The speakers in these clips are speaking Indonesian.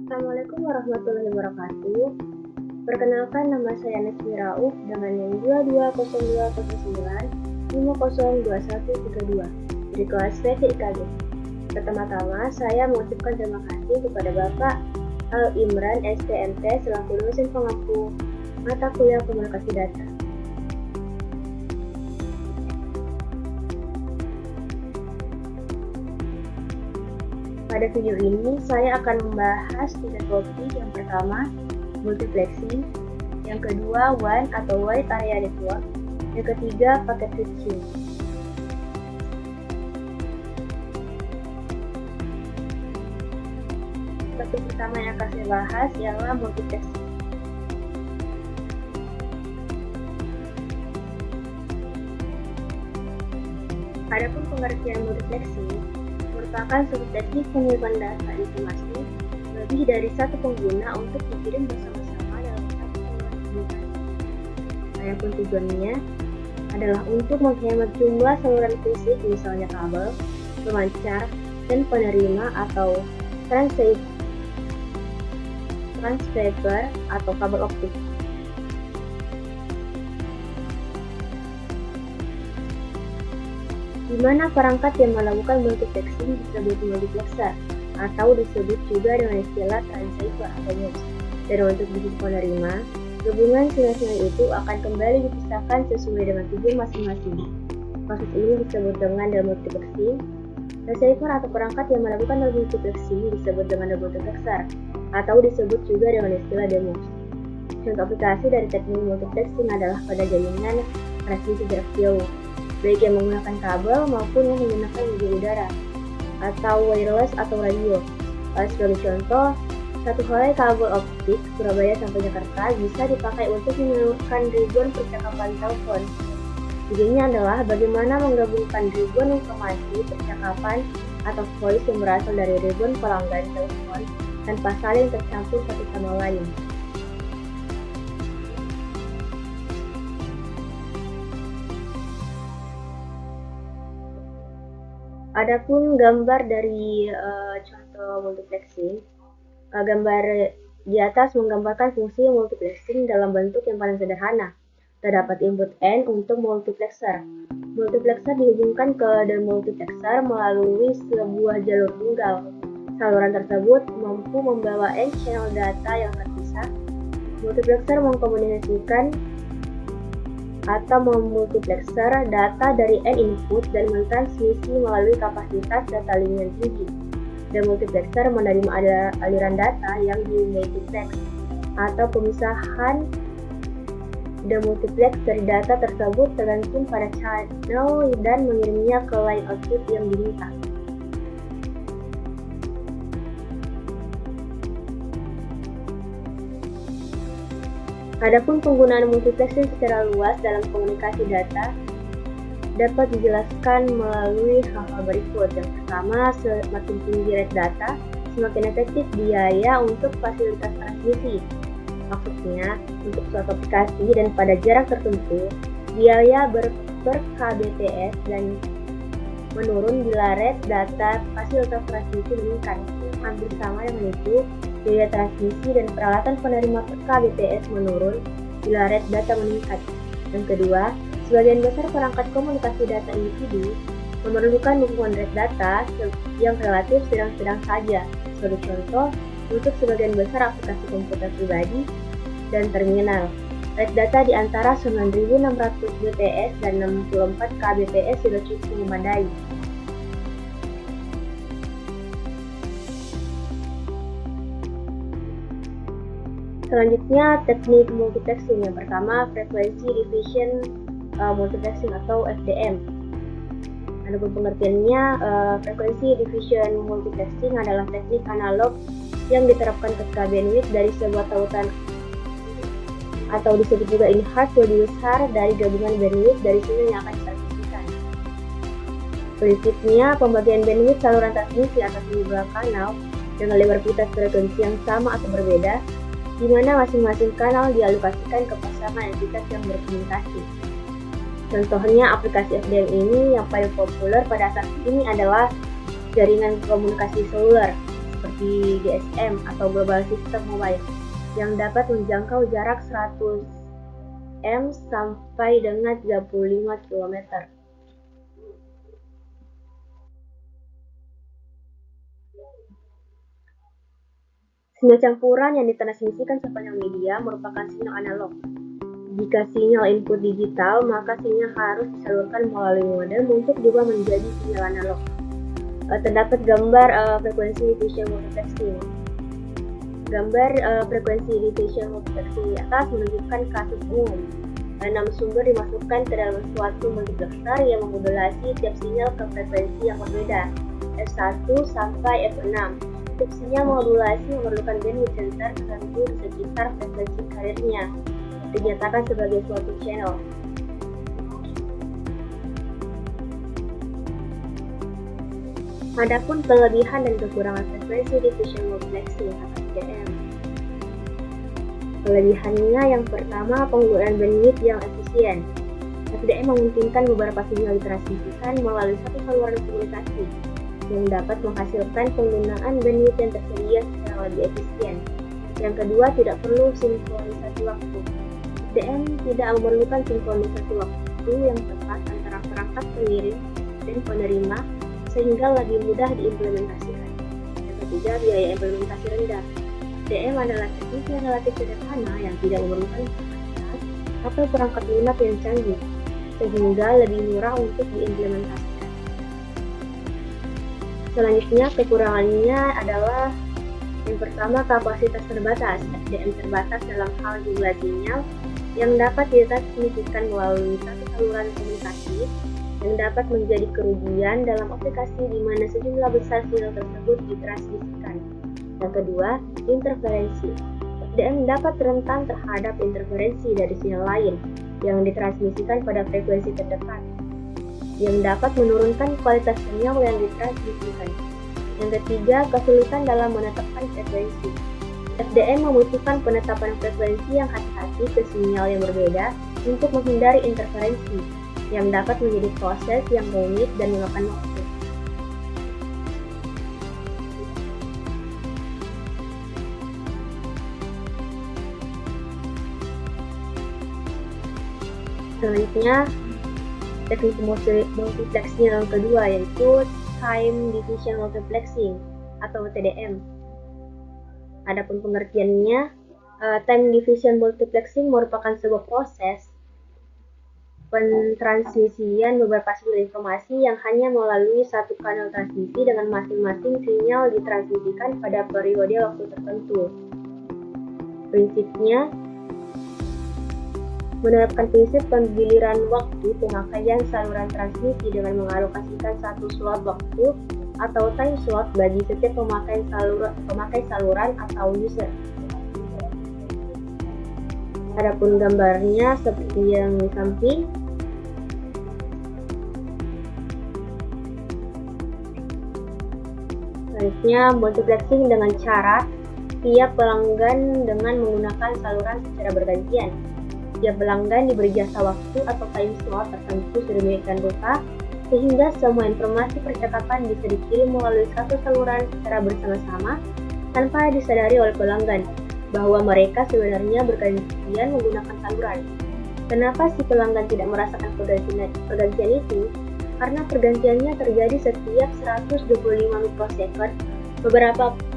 Assalamualaikum warahmatullahi wabarakatuh. Perkenalkan, nama saya Nesmi Rauf dengan NIM 220209502132 dari kelas PTIKG. Pertama-tama, saya mengucapkan terima kasih kepada Bapak Al Imran STMT selaku dosen pengaku mata kuliah komunikasi data. Pada video ini, saya akan membahas 3 topik. Yang pertama, multiplexing. Yang kedua, WAN atau Wide Area Network. Yang ketiga, packet switching. Topik pertama yang akan saya bahas ialah multiplexing. Adapun pengertian multiplexing merupakan suatu teknik pengiriman data informasi lebih dari satu pengguna untuk dikirim bersama-sama dalam satu saluran komunikasi. Adapun tujuannya adalah untuk menghemat jumlah saluran fisik, misalnya kabel, pemancar, dan penerima atau transceiver atau kabel optik. Di mana perangkat yang melakukan multiplexing disebut multiplexer atau disebut juga dengan istilah transceiver atau MUX. Dan untuk sisi penerima, gabungan sinyal-sinyal itu akan kembali dipisahkan sesuai dengan tujuan masing-masing. Proses ini disebut dengan demultiplexing. Transceiver atau perangkat yang melakukan demultiplexing disebut dengan demultiplexer atau disebut juga dengan istilah DMUX. Contoh aplikasi dari teknik multiplexing adalah pada jaringan transmisi jarak jauh, baik yang menggunakan kabel maupun yang menggunakan media udara atau wireless atau radio. Sebagai contoh, satu helai kabel optik Surabaya sampai Jakarta bisa dipakai untuk menyalurkan ribuan percakapan telepon. Tujuannya adalah bagaimana menggabungkan ribuan informasi percakapan atau voice yang berasal dari ribuan pelanggan telepon tanpa saling tercampur satu sama lain. Adapun gambar dari contoh multiplexing, gambar di atas menggambarkan fungsi multiplexing dalam bentuk yang paling sederhana. Terdapat input N untuk multiplexer. Multiplexer dihubungkan ke demultiplexer melalui sebuah jalur tunggal. Saluran tersebut mampu membawa N channel data yang terpisah. Multiplexer mengkomunikasikan atau memultiplexer data dari N input dan mentransmisi melalui kapasitas data link yang tinggi. Demultiplexer menerima aliran data yang dimultiplex atau pemisahan demultiplex dari data tersebut tergantung pada channel dan mengirimnya ke line output yang diminta. Adapun penggunaan multiplexing secara luas dalam komunikasi data dapat dijelaskan melalui hal-hal berikut. Yang pertama, semakin tinggi rate data, semakin efektif biaya untuk fasilitas transmisi. Maksudnya, untuk suatu aplikasi dan pada jarak tertentu, biaya per kbps dan menurun bila rate data fasilitas transmisi meningkat. Hampir sama dengan itu, biaya transmisi dan peralatan penerima per kbps menurun bila rate data meningkat. Yang kedua, sebagian besar perangkat komunikasi data individu memerlukan dukungan rate data yang relatif sedang-sedang saja. Sebagai contoh, untuk sebagian besar aplikasi komputer pribadi dan terminal, rate data di antara 9600 bps dan 64 kbps sudah cukup memadai. Selanjutnya, teknik multiplexing. Yang pertama, frequency division multiplexing atau FDM. Adapun pengertiannya, frequency division multiplexing adalah teknik analog yang diterapkan ketika bandwidth dari sebuah tautan atau disebut juga in-harmony lebih besar dari gabungan bandwidth dari sinyal yang akan ditransmisikan. Prinsipnya, pembagian bandwidth saluran transmisi atas dua kanal dengan lebar pita frekuensi yang sama atau berbeda, di mana masing-masing kanal dialokasikan ke pasangan entitas yang berkomunikasi. Contohnya aplikasi FDM ini yang paling populer pada saat ini adalah jaringan komunikasi seluler seperti GSM atau Global System Mobile yang dapat menjangkau jarak 100 m sampai dengan 35 km. Sinyal campuran yang ditransmisikan sepanjang media merupakan sinyal analog. Jika sinyal input digital, maka sinyal harus disalurkan melalui modem untuk diubah menjadi sinyal analog. Terdapat gambar frekuensi diffusion multiplexing. Gambar frekuensi diffusion multiplexing di atas menunjukkan kasus umum. 6 sumber dimasukkan ke dalam suatu multiplexer yang memodulasi tiap sinyal ke frekuensi yang berbeda, F1 sampai F6. Tiap sinyal modulasi memerlukan bandwidth sensor tertentu di sekitar frekuensi karirnya, dinyatakan sebagai suatu channel. Adapun kelebihan dan kekurangan frekuensi diffusion multiplexing atau FDM. Kelebihannya yang pertama, penggunaan bandwidth yang efisien. FDM memungkinkan beberapa sinyal ditransmisikan melalui satu saluran komunikasi yang dapat menghasilkan penggunaan bandwidth yang tersedia secara lebih efisien. Yang kedua, tidak perlu sinkronisasi waktu. FDM tidak memerlukan sinkronisasi waktu yang tepat antara perangkat pengirim dan penerima sehingga lebih mudah diimplementasikan. Yang ketiga, biaya implementasi rendah. FDM adalah teknik yang relatif sederhana yang tidak memerlukan kapasitas atau perangkat lunak yang canggih, sehingga lebih murah untuk diimplementasikan. Selanjutnya, kekurangannya adalah yang pertama, kapasitas terbatas. FDM terbatas dalam hal jumlah sinyal yang dapat ditransmisikan melalui satu saluran komunikasi yang dapat menjadi kerugian dalam aplikasi di mana sejumlah besar sinyal tersebut ditransmisikan. Yang kedua, interferensi. FDM dapat rentan terhadap interferensi dari sinyal lain yang ditransmisikan pada frekuensi terdekat, yang dapat menurunkan kualitas sinyal yang ditransmisikan. Yang ketiga, kesulitan dalam menetapkan frekuensi. FDM membutuhkan penetapan frekuensi yang hati-hati ke sinyal yang berbeda untuk menghindari interferensi, yang dapat menjadi proses yang rumit dan memakan waktu. Selanjutnya, teknik multiplexing yang kedua yaitu time division multiplexing atau TDM. Adapun pengertiannya, time division multiplexing merupakan sebuah proses pentransmisian beberapa sinyal informasi yang hanya melalui satu kanal transmisi dengan masing-masing sinyal ditransmisikan pada periode waktu tertentu. Prinsipnya, menerapkan prinsip penggiliran waktu pemakaian saluran transmisi dengan mengalokasikan satu slot waktu atau time slot bagi setiap pemakai saluran atau user. Adapun gambarnya seperti yang di samping. Selanjutnya, multiplexing dengan cara tiap pelanggan dengan menggunakan saluran secara bergantian. Tiap pelanggan diberi jasa waktu atau time slot tertentu sedemikian rupa sehingga semua informasi percakapan bisa dikirim melalui satu saluran secara bersama-sama tanpa disadari oleh pelanggan bahwa mereka sebenarnya bergantian menggunakan saluran. Kenapa si pelanggan tidak merasakan pergantian itu? Karena pergantiannya terjadi setiap 125 mikrosecond.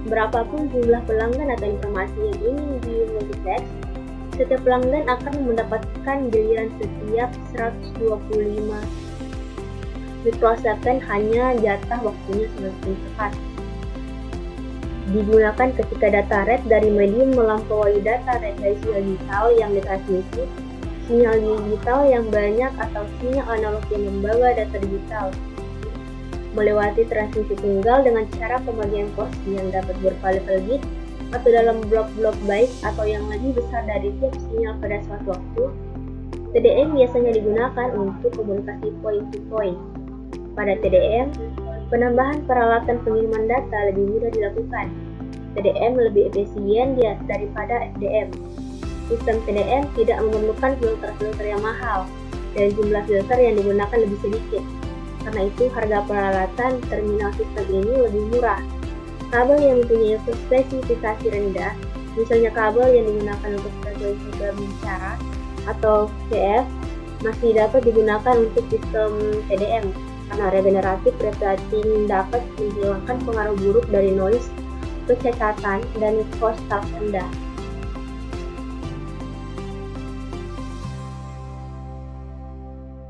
Berapapun jumlah pelanggan atau informasi yang ingin dimultiplex, setiap pelanggan akan mendapatkan giliran setiap 125 mikrosecond, hanya jatah waktunya semakin cepat. Digunakan ketika data rate dari medium melampaui data rate dari sinyal digital yang ditransmisi, sinyal digital yang banyak atau sinyal analog yang membawa data digital melewati transmisi tunggal dengan cara pembagian porsi yang dapat berkali-kali bit atau dalam blok-blok byte atau yang lebih besar dari tiap sinyal pada suatu waktu. TDM biasanya digunakan untuk komunikasi point to point. Pada TDM, penambahan peralatan pengiriman data lebih mudah dilakukan. TDM lebih efisien daripada FDM. Sistem TDM tidak memerlukan filter-filter yang mahal dan jumlah filter yang digunakan lebih sedikit. Karena itu, harga peralatan terminal sistem ini lebih murah. Kabel yang mempunyai spesifikasi rendah, misalnya kabel yang digunakan untuk frekuensi berbicara atau VF, masih dapat digunakan untuk sistem TDM karena regeneratif reflecting dapat menghilangkan pengaruh buruk dari noise, kecacatan, dan cost rendah.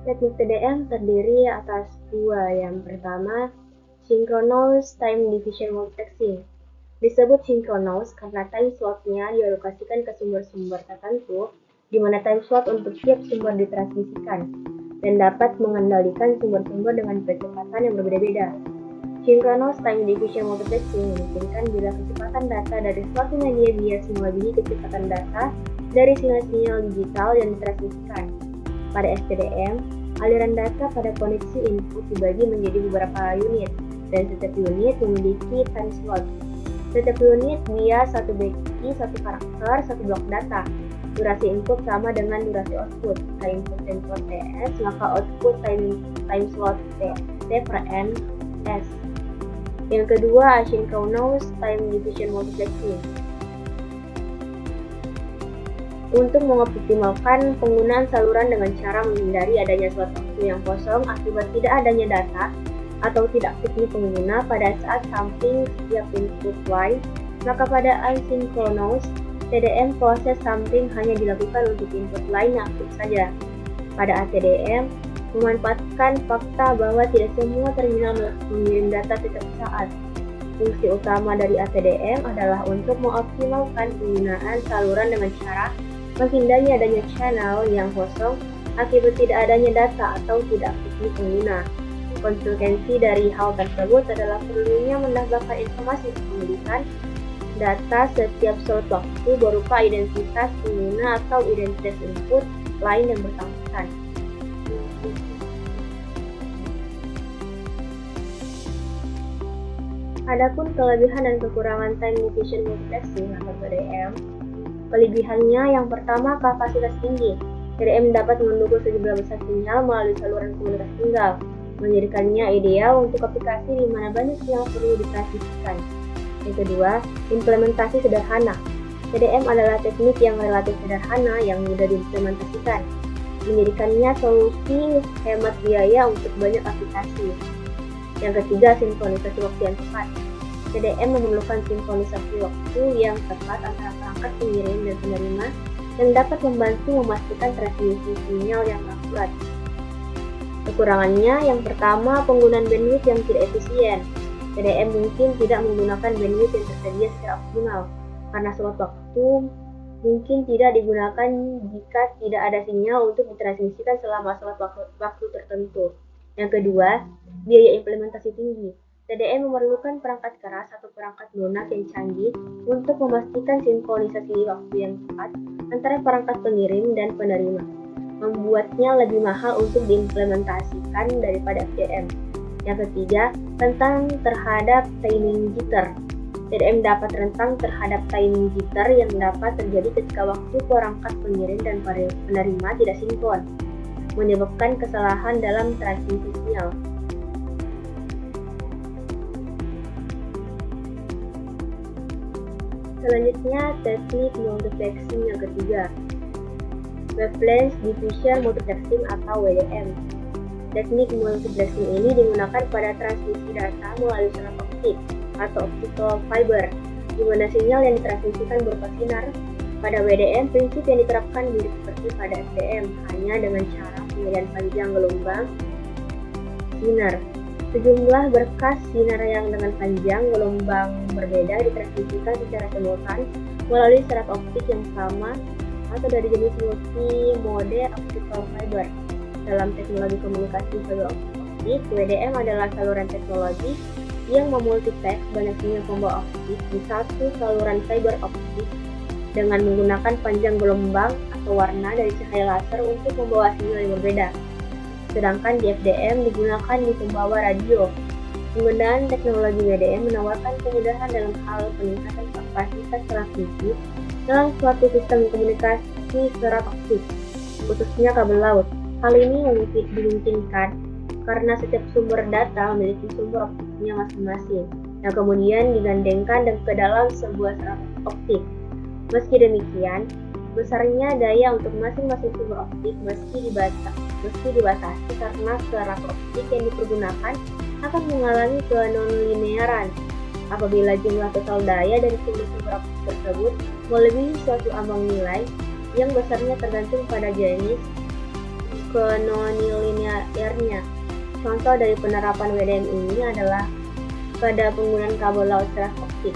Teknik TDM terdiri atas dua. Yang pertama, Synchronous Time Division Multiplexing. Disebut synchronous karena time slot-nya dialokasikan ke sumber-sumber tertentu, di mana time slot untuk tiap sumber ditransmisikan, dan dapat mengendalikan sumber-sumber dengan kecepatan yang berbeda-beda. Synchronous Time Division Multiplexing memungkinkan bila kecepatan data dari suatu media bias melebihi kecepatan data dari sinyal-sinyal digital yang ditransmisikan. Pada STDM, aliran data pada koneksi input dibagi menjadi beberapa unit, dan setiap unit memiliki time slot. Setiap unit bias satu beki, satu karakter, satu blok data. Durasi input sama dengan durasi output. Jika input time slot TS, maka output time slot T per N S. Yang kedua, Asynchronous Time Division Multiplexing. Untuk mengoptimalkan penggunaan saluran dengan cara menghindari adanya slot waktu yang kosong akibat tidak adanya data atau tidak aktifnya pengguna pada saat sampling setiap input line, maka pada asynchronous TDM proses sampling hanya dilakukan untuk input line yang aktif saja. Pada ATDM, memanfaatkan fakta bahwa tidak semua terminal mengirim data setiap saat. Fungsi utama dari ATDM adalah untuk mengoptimalkan penggunaan saluran dengan cara menghindari adanya channel yang kosong akibat tidak adanya data atau tidak aktifnya pengguna. Konsekuensi dari hal tersebut adalah perlunya menambahkan informasi kepemilikan data setiap slot waktu berupa identitas pengguna atau identitas input lain yang bersangkutan. Adapun kelebihan dan kekurangan time division multiplexing atau TDM. Kelebihannya yang pertama, kapasitas tinggi. TDM dapat mendukung sejumlah besar sinyal melalui saluran komunikasi tunggal, menjadikannya ideal untuk aplikasi di mana banyak sinyal perlu ditransmisikan. Yang kedua, implementasi sederhana. TDM adalah teknik yang relatif sederhana yang mudah diimplementasikan, menjadikannya solusi hemat biaya untuk banyak aplikasi. Yang ketiga, sinkronisasi waktu yang tepat. TDM memerlukan sinkronisasi waktu yang tepat antara perangkat pengirim dan penerima yang dapat membantu memastikan transmisi sinyal yang akurat. Kekurangannya yang pertama, penggunaan bandwidth yang tidak efisien. TDM mungkin tidak menggunakan bandwidth yang tersedia secara optimal, karena slot waktu mungkin tidak digunakan jika tidak ada sinyal untuk ditransmisikan selama slot waktu tertentu. Yang kedua, biaya implementasi tinggi. TDM memerlukan perangkat keras atau perangkat lunak yang canggih untuk memastikan sinkronisasi waktu yang tepat antara perangkat pengirim dan penerima, membuatnya lebih mahal untuk diimplementasikan daripada FDM. Yang ketiga, rentan terhadap timing jitter. TDM dapat rentan terhadap timing jitter yang dapat terjadi ketika waktu perangkat pengirim dan penerima tidak sinkron, menyebabkan kesalahan dalam transmisi sinyal. Selanjutnya, teknik multiplexing yang ketiga, Wavelength Division Multiplexing atau WDM. Teknik multiplexing ini digunakan pada transmisi data melalui serat optik atau optical fiber, di mana sinyal yang ditransmisikan berupa sinar. Pada WDM, prinsip yang diterapkan mirip seperti pada FDM, hanya dengan cara pemilihan panjang gelombang sinar. Sejumlah berkas sinar yang dengan panjang gelombang berbeda ditransmisikan secara simultan melalui serat optik yang sama atau dari jenis multi-mode optical fiber. Dalam teknologi komunikasi fiber optik, WDM adalah saluran teknologi yang memultiplex banyak sinyal pembawa optik di satu saluran fiber optik dengan menggunakan panjang gelombang atau warna dari cahaya laser untuk membawa sinyal yang berbeda. Sedangkan di FDM digunakan di pembawa radio. Penggunaan teknologi WDM menawarkan kemudahan dalam hal peningkatan kapasitas transmisi dalam suatu sistem komunikasi serat optik, khususnya kabel laut. Hal ini dimungkinkan karena setiap sumber data memiliki sumber optiknya masing-masing. yang kemudian digandengkan ke dalam sebuah serat optik. Meski demikian, besarnya daya untuk masing-masing sumber optik meski dibatasi karena serat optik yang dipergunakan akan mengalami kenonlinearan. Apabila jumlah total daya dari sumber-sumber optik tersebut melebihi suatu ambang nilai yang besarnya tergantung pada jenis kenonlinearnya. Contoh dari penerapan WDM ini adalah pada penggunaan kabel laut serat optik.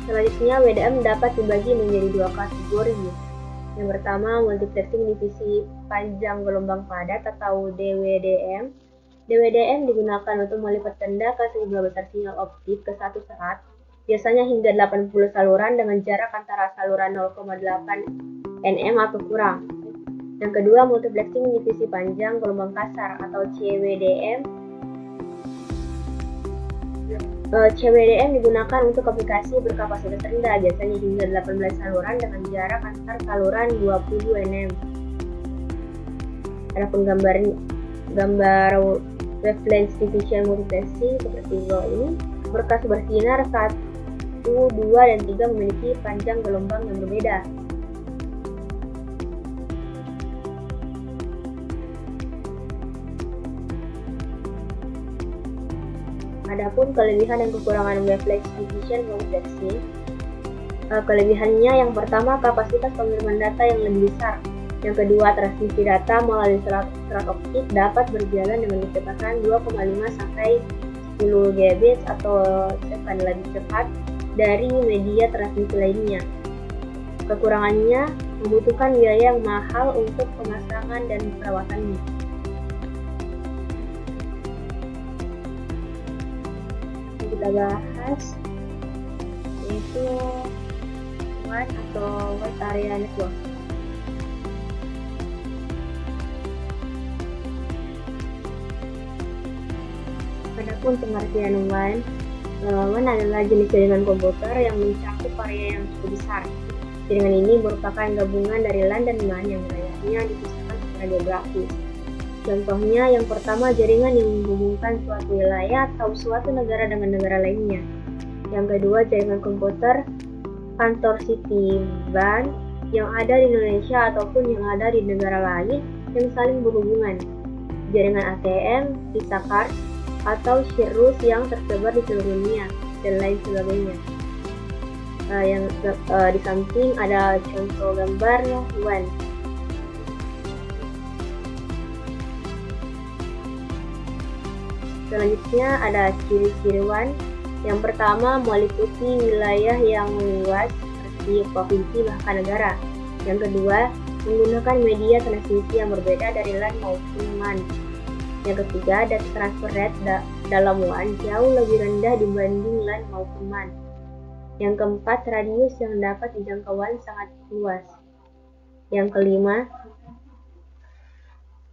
Selanjutnya, WDM dapat dibagi menjadi dua kategori. Yang pertama, multiplexing divisi panjang gelombang padat atau DWDM. DWDM digunakan untuk melipat ganda ke sejumlah besar sinyal optik ke satu serat, biasanya hingga 80 saluran dengan jarak antara saluran 0,8 nm atau kurang. Yang kedua, multiplexing divisi panjang gelombang kasar atau CWDM. CWDM digunakan untuk aplikasi berkapasitas rendah, biasanya hingga 18 saluran dengan jarak antar saluran 20 nm. Adapun gambar wavelength division multiplexing seperti bawah ini, berkas bersinar 1, 2, dan 3 memiliki panjang gelombang yang berbeda. Adapun kelebihan dan kekurangan wavelength division multiplexing. Kelebihannya yang pertama, kapasitas pengiriman data yang lebih besar. Yang kedua, transmisi data melalui serat optik dapat berjalan dengan kecepatan 2,5 sampai 10 Gbps atau bahkan lebih cepat dari media transmisi lainnya. Kekurangannya membutuhkan biaya yang mahal untuk pemasangan dan perawatannya. Kita bahas yaitu WAN atau Wide Area Network. Adapun pengertian WAN adalah jenis jaringan komputer yang mencakup area yang cukup besar. Jaringan ini merupakan gabungan dari LAN dan MAN yang wilayahnya dipisahkan secara geografis. Contohnya, yang pertama, jaringan yang menghubungkan suatu wilayah atau suatu negara dengan negara lainnya. Yang kedua, jaringan komputer kantor Citibank yang ada di Indonesia ataupun yang ada di negara lain yang saling berhubungan. Jaringan ATM, Visa Card, atau Cirrus yang tersebar di seluruh dunia, dan lain sebagainya. Yang di samping ada contoh gambar WAN. Selanjutnya ada ciri-ciri WAN. Yang pertama, meliputi wilayah yang luas seperti provinsi bahkan negara. Yang kedua, menggunakan media transmisi yang berbeda dari LAN maupun MAN. Yang ketiga, data transfer rate dalam WAN jauh lebih rendah dibanding LAN maupun MAN. Yang keempat, radius yang dapat dijangkau WAN sangat luas. Yang kelima,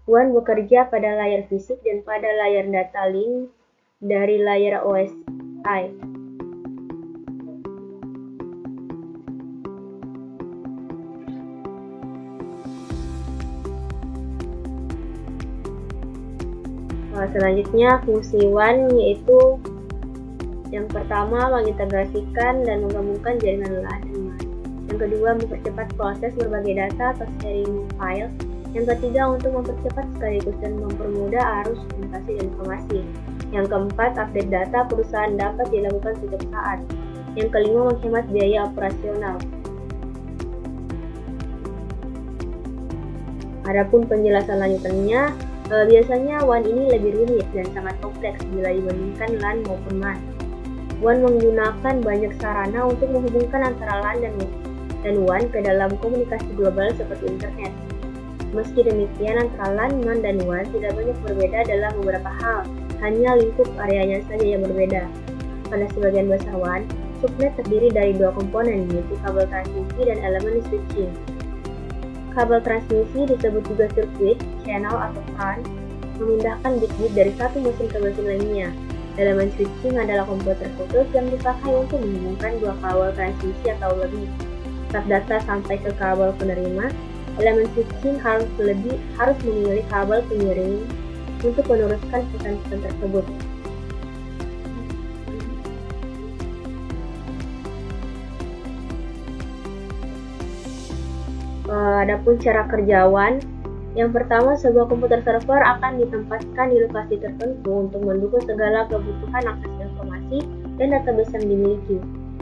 WAN bekerja pada layar fisik dan pada layar data link dari layar OSI. Selanjutnya, fungsi WAN yaitu yang pertama, mengintegrasikan dan menggabungkan jaringan LAN dan MAN. Yang kedua, mempercepat proses berbagai data atau sharing file. Yang ketiga, untuk mempercepat sekaligus dan mempermudah arus komunikasi dan informasi. Yang keempat, update data perusahaan dapat dilakukan setiap saat. Yang kelima, menghemat biaya operasional. Adapun penjelasan lanjutannya, biasanya WAN ini lebih rumit dan sangat kompleks bila dibandingkan LAN maupun MAN. WAN menggunakan banyak sarana untuk menghubungkan antara LAN dan WAN ke dalam komunikasi global seperti internet. Meski demikian, antara LAN, MAN, dan WAN tidak banyak berbeda dalam beberapa hal, hanya lingkup areanya saja yang berbeda. Pada sebagian besar WAN, subnet terdiri dari dua komponen, yaitu kabel transmisi dan elemen switching. Kabel transmisi disebut juga sirkuit, channel, atau trunk, memindahkan bit-bit dari satu mesin ke mesin lainnya. Elemen switching adalah komputer khusus yang dipakai untuk menghubungkan dua kabel transmisi atau lebih. Saat data sampai ke kabel penerima, Elemen switching harus memilih kabel pengiring untuk meneruskan pesan-pesan tersebut. Adapun cara kerja WAN, yang pertama, sebuah komputer server akan ditempatkan di lokasi tertentu untuk mendukung segala kebutuhan akses informasi dan database yang dimiliki.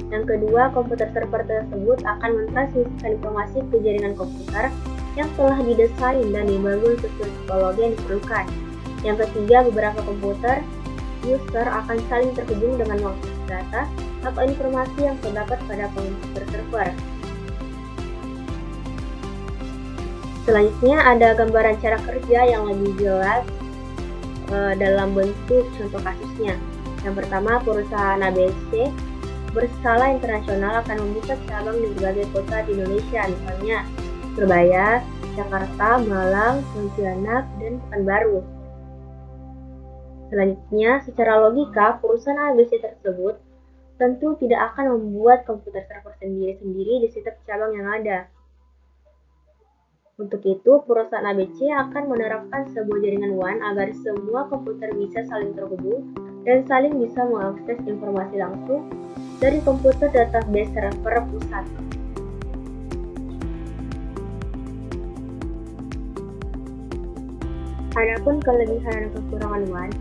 Yang kedua, komputer server tersebut akan mentransmisikan informasi ke jaringan komputer yang telah didesain dan dibangun sesuai topologi yang diperlukan. Yang ketiga, beberapa komputer user akan saling terhubung dengan mengakses data atau informasi yang terdapat pada komputer server. Selanjutnya ada gambaran cara kerja yang lebih jelas dalam bentuk contoh kasusnya. Yang pertama, perusahaan ABC berskala internasional akan membuka cabang di berbagai kota di Indonesia, misalnya Surabaya, Jakarta, Malang, Pontianak, dan Pekanbaru. Selanjutnya, secara logika, perusahaan ABC tersebut tentu tidak akan membuat komputer server sendiri-sendiri di setiap cabang yang ada. Untuk itu, perusahaan ABC akan menerapkan sebuah jaringan WAN agar semua komputer bisa saling terhubung dan saling bisa mengakses informasi langsung dari komputer database server pusat. Adapun kelebihan dan kekurangan WAN,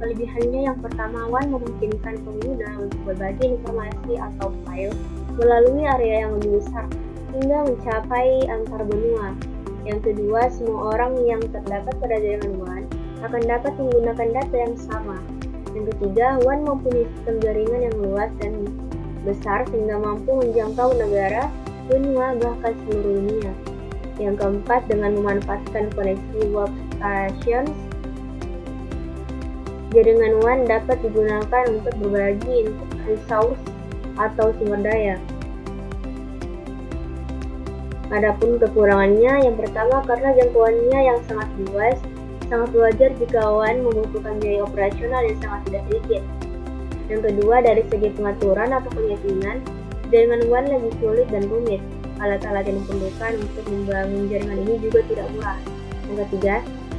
kelebihannya yang pertama, WAN memungkinkan pengguna untuk berbagi informasi atau file melalui area yang lebih besar hingga mencapai antar benua. Yang kedua, semua orang yang terdapat pada jaringan WAN akan dapat menggunakan data yang sama. Yang ketiga, WAN mempunyai sistem jaringan yang luas dan besar sehingga mampu menjangkau negara, benua, bahkan seluruh dunia. Yang keempat, dengan memanfaatkan koneksi web stations, jaringan WAN dapat digunakan untuk berbagi resource atau sumber daya. Adapun kekurangannya, yang pertama karena jangkauannya yang sangat luas, sangat wajar jika WAN membutuhkan biaya operasional yang sangat tidak sedikit. Yang kedua, dari segi pengaturan atau penyetingan, jaringan WAN lebih sulit dan rumit. Alat-alat yang diperlukan untuk membangun jaringan ini juga tidak murah. Yang ketiga,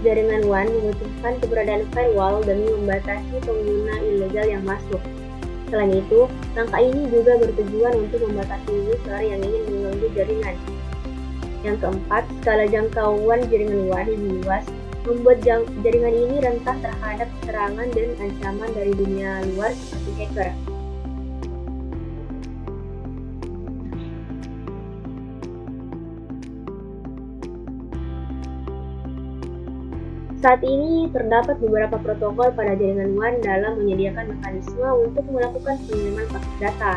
jaringan WAN membutuhkan keberadaan firewall demi membatasi pengguna ilegal yang masuk. Selain itu, langkah ini juga bertujuan untuk membatasi user yang ingin mengganggu jaringan. Yang keempat, skala jangkauan jaringan WAN lebih luas, membuat jaringan ini rentan terhadap serangan dan ancaman dari dunia luar seperti hacker. Saat ini terdapat beberapa protokol pada jaringan WAN dalam menyediakan mekanisme untuk melakukan pengiriman paket data.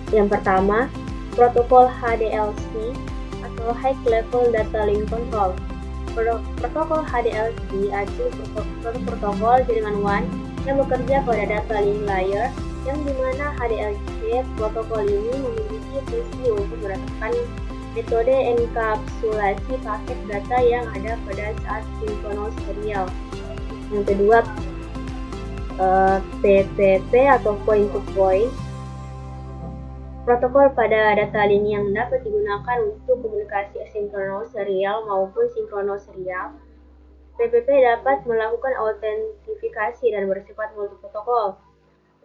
Yang pertama, protokol HDLC atau High Level Data Link Control. Protokol HDLC adalah protokol jaringan WAN yang bekerja pada data link layer, yang dimana HDLC protokol ini memiliki fungsi untuk menerapkan metode enkapsulasi paket data yang ada pada saat sinkronos serial. Yang kedua, PPP atau Point to Point. Protokol pada data link yang dapat digunakan untuk komunikasi asinkronos serial maupun sinkronos serial. PPP dapat melakukan autentifikasi dan bersifat multi-protokol.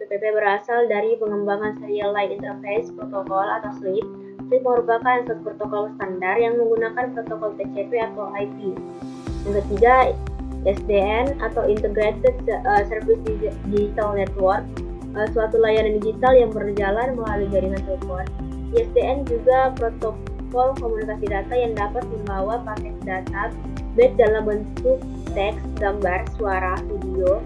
PPP berasal dari pengembangan Serial Line Interface Protocol atau SLIP. SLIP merupakan suatu protokol standar yang menggunakan protokol TCP atau IP. Yang ketiga, SDN atau Integrated Service Digital Network, suatu layanan digital yang berjalan melalui jaringan telepon. ISDN juga protokol komunikasi data yang dapat membawa paket data baik dalam bentuk teks, gambar, suara, video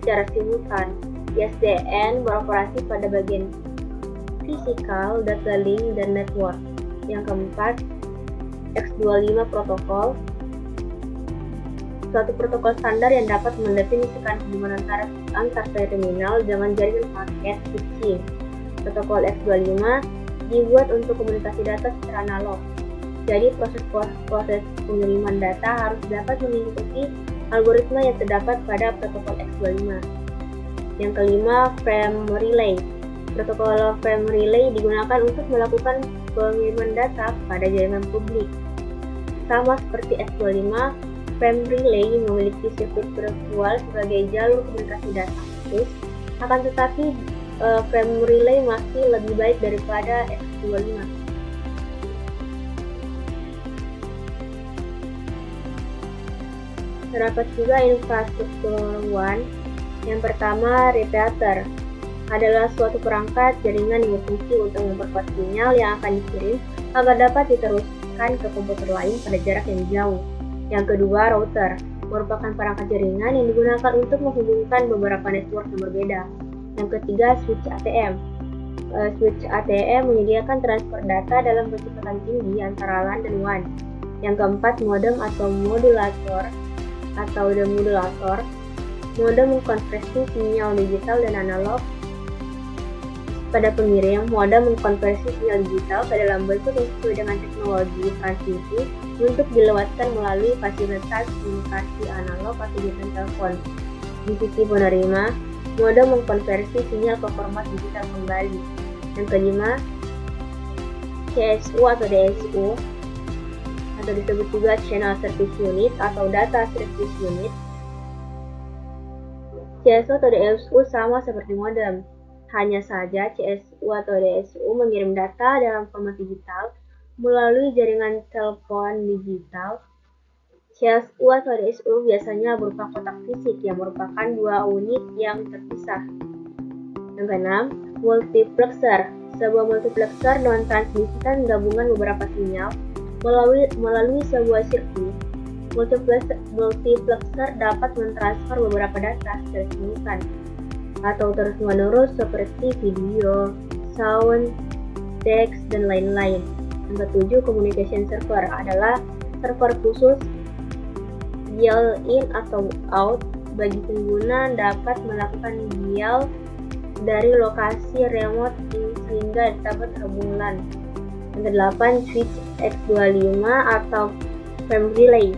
secara simultan. ISDN beroperasi pada bagian fisikal, data link, dan network. Yang keempat, X25 protokol, suatu protokol standar yang dapat mendefinisikan hubungan antar terminal dengan jaringan paket switching. Protokol X25 dibuat untuk komunikasi data secara analog. Jadi proses pengiriman data harus dapat mengikuti algoritma yang terdapat pada protokol X25. Yang kelima, frame relay. Protokol frame relay digunakan untuk melakukan pengiriman data pada jaringan publik. Sama seperti X25, frame relay memiliki sirkuit virtual sebagai jalur komunikasi data khusus, akan tetapi frame relay masih lebih baik daripada X25. Terdapat juga infrastruktur WAN. Yang pertama, repeater adalah suatu perangkat jaringan yang berfungsi untuk memperkuat sinyal yang akan dikirim agar dapat diteruskan ke komputer lain pada jarak yang jauh. Yang kedua, router merupakan perangkat jaringan yang digunakan untuk menghubungkan beberapa network yang berbeda. Yang ketiga, switch ATM. Switch ATM menyediakan transfer data dalam kecepatan tinggi antara LAN dan WAN. Yang keempat, modem atau modulator atau demodulator. Modem mengkonversi sinyal digital dan analog pada pengirim. Modem mengkonversi sinyal digital ke dalam bentuk yang sesuai dengan teknologi transmisi untuk dilewatkan melalui fasilitas komunikasi analog atau jaringan telepon. Di sisi penerima, modem mengkonversi sinyal ke format digital kembali. Yang kelima, CSU atau DSU atau disebut juga Channel Service Unit atau Data Service Unit. CSU atau DSU sama seperti modem, hanya saja CSU atau DSU mengirim data dalam format digital melalui jaringan telepon digital. CSU atau DSU biasanya berupa kotak fisik yang merupakan dua unit yang terpisah. Yang keenam, multiplexer. Sebuah multiplexer mentransmisikan gabungan beberapa sinyal melalui sebuah sirkuit. Multiplexer dapat mentransfer beberapa data secara simultan atau terus-menerus seperti video, sound, teks, dan lain-lain. Yang ketujuh, communication server adalah server khusus dial-in atau out bagi pengguna dapat melakukan dial dari lokasi remote sehingga dapat terhubung LAN. Yang kedelapan, switch X25 atau frame relay.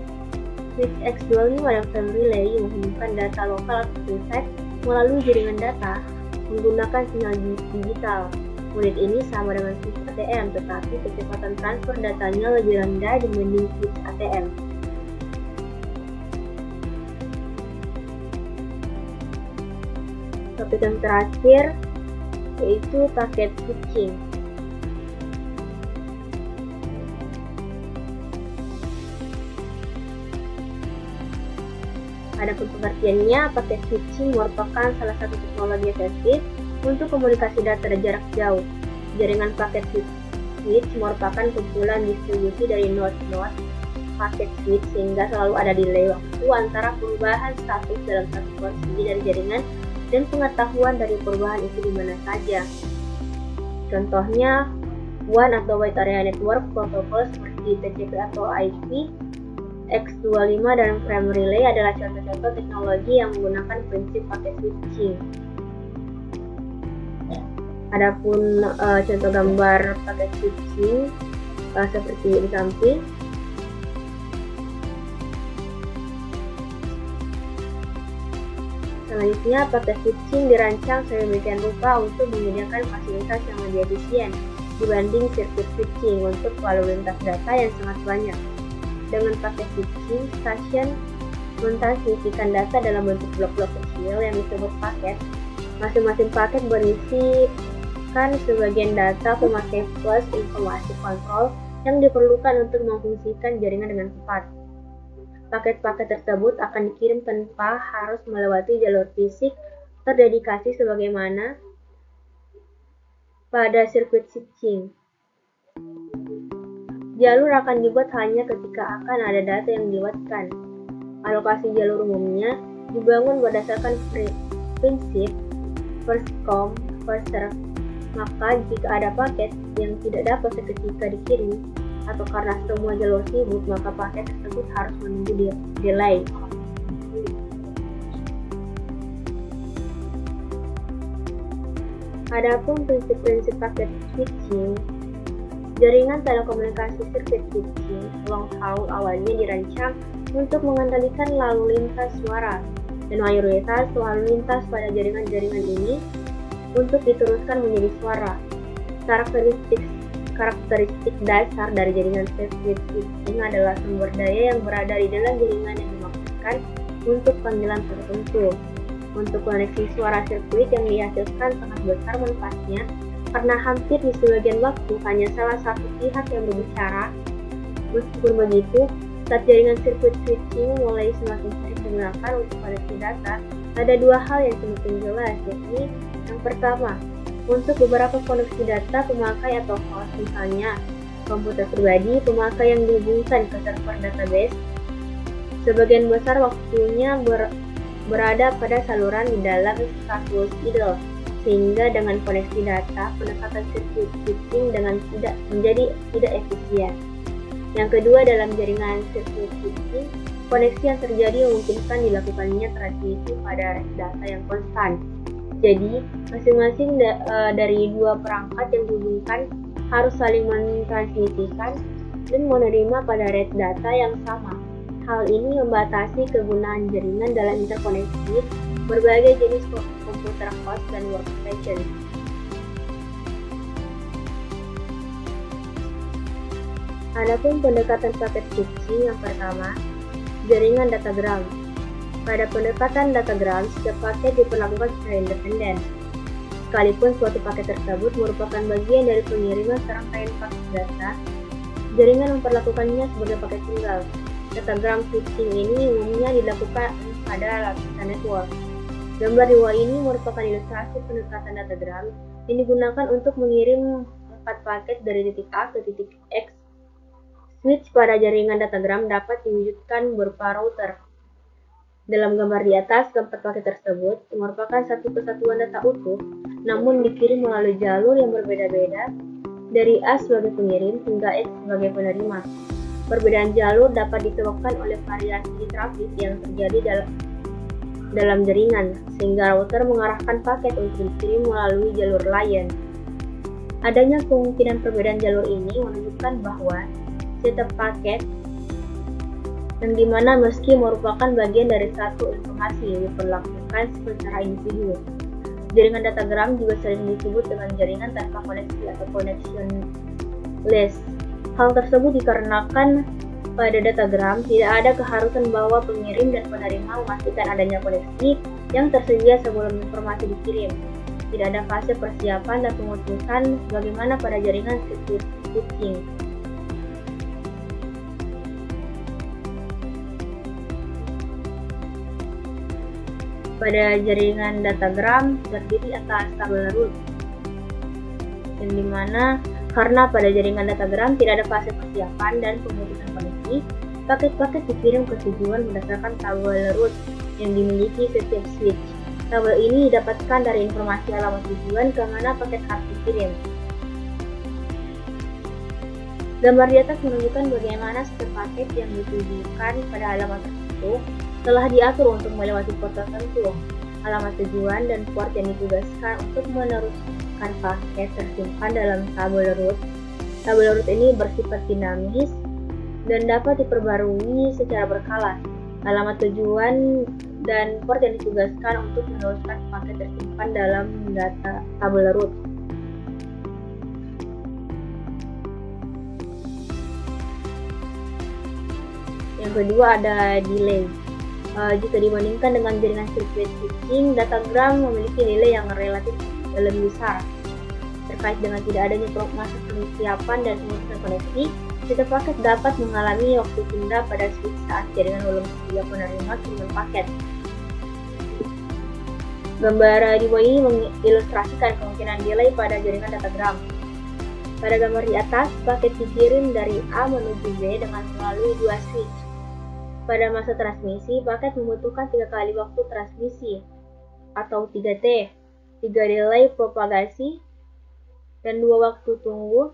Switch X25 dan frame relay menghubungkan data lokal atau pusat melalui jaringan data menggunakan sinyal digital. Unit ini sama dengan switch ATM, tetapi kecepatan transfer datanya lebih rendah dibanding switch ATM. Topik yang terakhir yaitu paket switching. Adapun pengertiannya, paket switching merupakan salah satu teknologi efektif untuk komunikasi data dari jarak jauh. Jaringan paket switch merupakan kumpulan distribusi dari node-node paket switch sehingga selalu ada delay waktu antara perubahan status dalam satu posisi dari jaringan dan pengetahuan dari perubahan itu di mana saja. Contohnya, WAN atau Wide Area Network Protocol seperti TCP atau IP, X25 dan frame relay adalah contoh-contoh teknologi yang menggunakan prinsip paket switching. Adapun contoh gambar paket switching seperti di samping. Selanjutnya, paket switching dirancang sedemikian rupa untuk menyediakan fasilitas yang lebih efisien dibanding sirkuit switching untuk lalu lintas data yang sangat banyak. Dengan paket switching, stasiun mentransmisikan data dalam bentuk blok-blok kecil yang disebut paket. Masing-masing paket berisikan sebagian data pemakai plus informasi kontrol yang diperlukan untuk memfungsikan jaringan dengan tepat. Paket-paket tersebut akan dikirim tanpa harus melewati jalur fisik terdedikasi sebagaimana pada sirkuit switching. Jalur akan dibuat hanya ketika akan ada data yang dilewatkan. Alokasi jalur umumnya dibangun berdasarkan prinsip first come, first serve. Maka jika ada paket yang tidak dapat seketika dikirim atau karena semua jalur sibuk, maka paket tersebut harus menunggu delay. Adapun prinsip-prinsip paket switching, jaringan telekomunikasi sirkuit switching long haul awalnya dirancang untuk mengendalikan lalu lintas suara, dan mayoritas lalu lintas pada jaringan-jaringan ini untuk diteruskan menjadi suara. Karakteristik dasar dari jaringan sirkuit switching adalah sumber daya yang berada di dalam jaringan yang dimaksudkan untuk panggilan tertentu. Untuk koneksi suara sirkuit yang dihasilkan sangat besar manfaatnya karena hampir di sebagian waktu hanya salah satu pihak yang berbicara. Meskipun begitu, saat jaringan sirkuit switching mulai semakin sering digunakan untuk koneksi data, ada dua hal yang semakin jelas, yakni yang pertama, untuk beberapa koneksi data pemakai atau host, misalnya komputer pribadi pemakai yang dihubungkan ke server database, sebagian besar waktunya berada pada saluran di dalam status idle, sehingga dengan koneksi data, pendekatan sirkuit switching menjadi tidak efisien. Yang kedua, dalam jaringan sirkuit switching, koneksi yang terjadi memungkinkan dilakukannya transmisi pada rate data yang konstan. Jadi, masing-masing dari dua perangkat yang dihubungkan harus saling mentransmisikan dan menerima pada rate data yang sama. Hal ini membatasi kegunaan jaringan dalam interkoneksi berbagai jenis komputer host dan workstation. Adapun pendekatan paket switching yang pertama, jaringan datagram. Pada pendekatan datagram, setiap paket diperlakukan secara independen. Sekalipun suatu paket tersebut merupakan bagian dari pengiriman serangkaian paket data, jaringan memperlakukannya sebagai paket tunggal. Datagram switching ini umumnya dilakukan pada lapisan network. Gambar di bawah ini merupakan ilustrasi pendekatan datagram yang digunakan untuk mengirim 4 paket dari titik A ke titik X. Switch pada jaringan datagram dapat diwujudkan berupa router. Dalam gambar di atas, keempat paket tersebut merupakan satu kesatuan data utuh, namun dikirim melalui jalur yang berbeda-beda dari A sebagai pengirim hingga X sebagai penerima. Perbedaan jalur dapat disebabkan oleh variasi trafik yang terjadi dalam jaringan, sehingga router mengarahkan paket untuk dikirim melalui jalur lain. Adanya kemungkinan perbedaan jalur ini menunjukkan bahwa setiap paket yang dimana meski merupakan bagian dari satu informasi diperlakukan secara individu. Jaringan datagram juga sering disebut dengan jaringan tanpa koneksi atau connectionless. Hal tersebut dikarenakan pada datagram tidak ada keharusan bahwa pengirim dan penerima memastikan adanya koneksi yang tersedia sebelum informasi dikirim. Tidak ada fase persiapan dan pemutusan bagaimana pada jaringan sirkuit switching. Pada jaringan datagram terdiri atas tabel root, yang dimana karena pada jaringan datagram tidak ada fase persiapan dan pemutusan koneksi, paket-paket dikirim ke tujuan berdasarkan tabel root yang dimiliki setiap switch. Tabel ini didapatkan dari informasi alamat tujuan ke mana paket harus dikirim. Gambar di atas menunjukkan bagaimana setiap paket yang ditujukan pada alamat tertentu telah diatur untuk melewati port tertentu. Alamat tujuan dan port yang ditugaskan untuk meneruskan paket tersimpan dalam tabel root. Tabel root ini bersifat dinamis dan dapat diperbarui secara berkala. Alamat tujuan dan port yang ditugaskan untuk meneruskan paket tersimpan dalam data tabel root. Yang kedua ada delay. Jika dibandingkan dengan jaringan sirkuit switching, datagram memiliki delay yang relatif lebih besar. Terkait dengan tidak adanya masa persiapan dan pemutusan koneksi, setiap paket dapat mengalami waktu tunda pada switch saat jaringan belum siap menerima kiriman paket. Gambar di bawah ini mengilustrasikan kemungkinan delay pada jaringan datagram. Pada gambar di atas, paket dikirim dari A menuju B dengan melalui 2 switch. Pada masa transmisi, paket membutuhkan 3 kali waktu transmisi atau 3T, 3 delay propagasi, dan 2 waktu tunggu.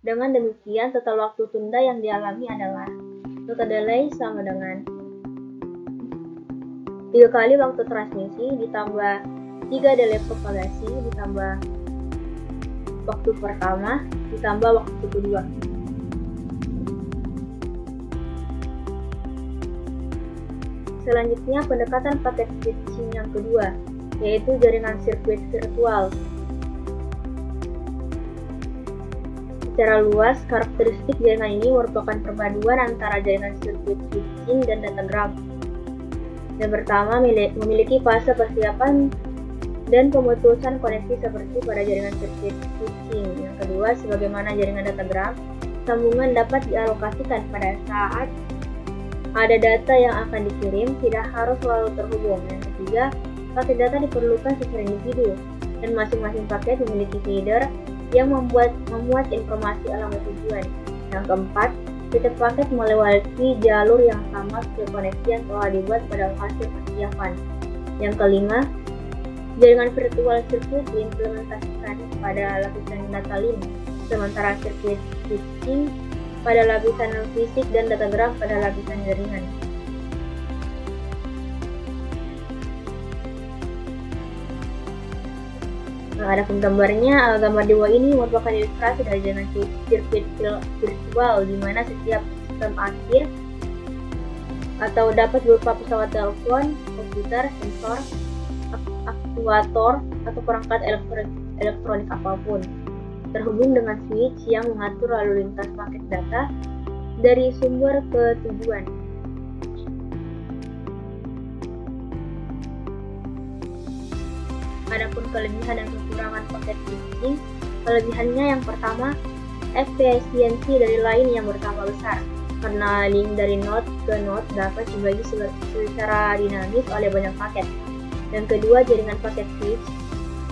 Dengan demikian, total waktu tunda yang dialami adalah total delay sama dengan 3 kali waktu transmisi ditambah 3 delay propagasi ditambah waktu pertama ditambah waktu kedua. Selanjutnya, pendekatan paket switching yang kedua, yaitu jaringan sirkuit virtual. Secara luas, karakteristik jaringan ini merupakan perpaduan antara jaringan sirkuit switching dan datagram. Yang pertama, memiliki fase persiapan dan pemutusan koneksi seperti pada jaringan sirkuit switching. Yang kedua, sebagaimana jaringan datagram, sambungan dapat dialokasikan pada saat ada data yang akan dikirim, tidak harus selalu terhubung. Yang ketiga, paket data diperlukan secara individu, dan masing-masing paket memiliki header yang memuat informasi alamat tujuan. Yang keempat, setiap paket melewati jalur yang sama ke koneksi yang telah dibuat pada fase persiapan. Yang kelima, jaringan virtual circuit diimplementasikan pada lapisan data link, sementara sirkuit switching pada lapisan fisik dan datagram pada lapisan jaringan. Nah, ada gambarnya. Gambar di bawah ini merupakan ilustrasi dari jaringan sirkuit virtual, di mana setiap sistem akhir atau dapat berupa pesawat telepon, komputer, sensor, aktuator, atau perangkat elektronik apapun, terhubung dengan switch yang mengatur lalu lintas paket data dari sumber ke tujuan. Adapun kelebihan dan kekurangan paket switching, kelebihannya yang pertama, efisiensi dari line yang bertambah besar, karena link dari node ke node dapat dibagi secara dinamis oleh banyak paket. Yang kedua, jaringan paket switch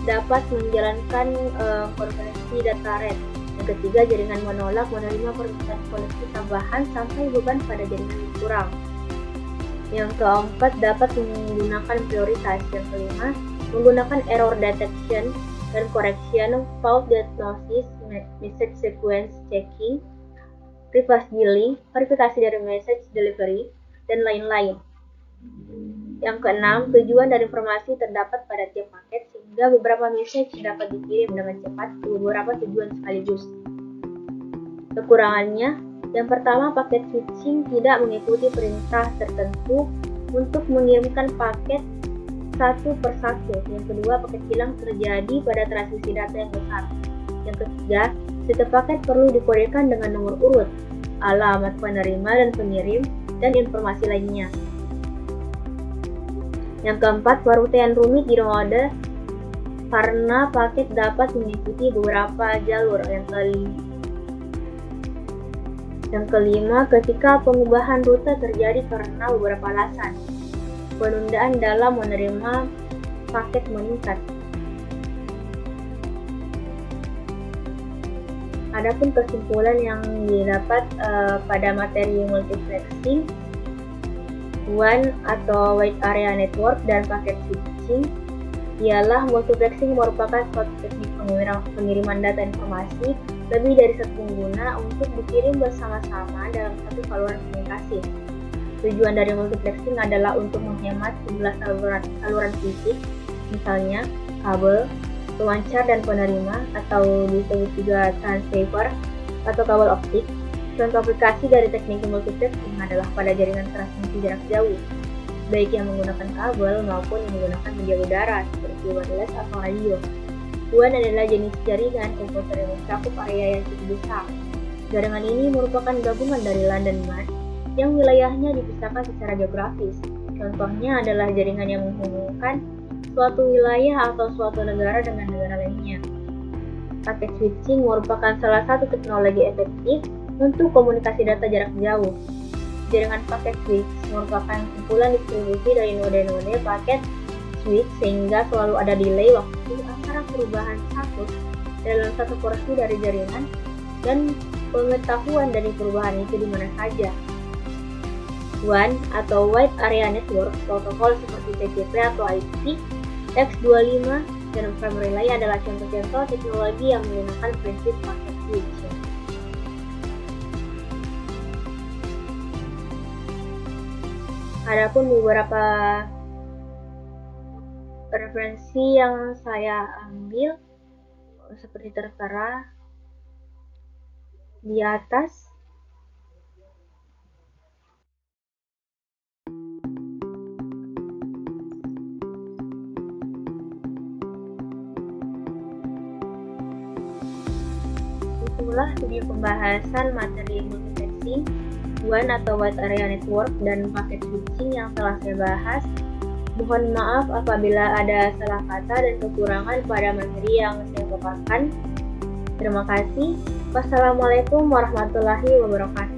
dapat menjalankan konversi data rate. Yang ketiga, jaringan menolak menerima permintaan koneksi tambahan sampai beban pada jaringan kurang. Yang keempat, dapat menggunakan prioritas. Yang kelima, menggunakan error detection dan correction, fault diagnosis, message sequence checking, reverse billing, verifikasi dari message delivery, dan lain-lain. Yang keenam, tujuan dan informasi terdapat pada tiap paket sehingga beberapa message dapat dikirim dengan cepat ke beberapa tujuan sekaligus. Kekurangannya, yang pertama, paket switching tidak mengikuti perintah tertentu untuk mengirimkan paket satu per satu. Yang kedua, paket hilang terjadi pada transmisi data yang besar. Yang ketiga, setiap paket perlu dikodekan dengan nomor urut, alamat penerima dan pengirim, dan informasi lainnya. Yang keempat, perutaian rumit di node karena paket dapat mengikuti beberapa jalur. Yang kelima, ketika pengubahan rute terjadi karena beberapa alasan, penundaan dalam menerima paket meningkat. Adapun kesimpulan yang didapat pada materi multiplexing, WAN atau Wide Area Network, dan paket switching ialah multiplexing merupakan suatu teknik pengiriman data informasi lebih dari satu pengguna untuk dikirim bersama-sama dalam satu saluran komunikasi. Tujuan dari multiplexing adalah untuk menghemat jumlah saluran fisik, misalnya kabel, pemancar dan penerima, atau disebut juga transceiver atau kabel optik. Contoh aplikasi dari teknik multiplexing adalah pada jaringan transmisi jarak jauh, baik yang menggunakan kabel maupun yang menggunakan media udara seperti wireless atau radio. WAN adalah jenis jaringan komputer yang mencakup area yang cukup besar. Jaringan ini merupakan gabungan dari LAN dan MAN yang wilayahnya dipisahkan secara geografis. Contohnya adalah jaringan yang menghubungkan suatu wilayah atau suatu negara dengan negara lainnya. Paket switching merupakan salah satu teknologi efektif untuk komunikasi data jarak jauh. Jaringan paket switch merupakan kumpulan distribusi dari node-node paket switch sehingga selalu ada delay waktu antara perubahan status dalam satu porsi dari jaringan dan pengetahuan dari perubahan itu di mana saja. WAN atau Wide Area Network, protokol seperti TCP atau IP, X25, dan Frame Relay adalah contoh-contoh teknologi yang menggunakan prinsip paket switch. Adapun beberapa referensi yang saya ambil seperti tertera di atas. itulah video pembahasan materi multiplexing, WAN atau Wide Area Network, dan paket switching yang telah saya bahas. Mohon maaf apabila ada salah kata dan kekurangan pada materi yang saya paparkan. Terima kasih. Wassalamualaikum warahmatullahi wabarakatuh.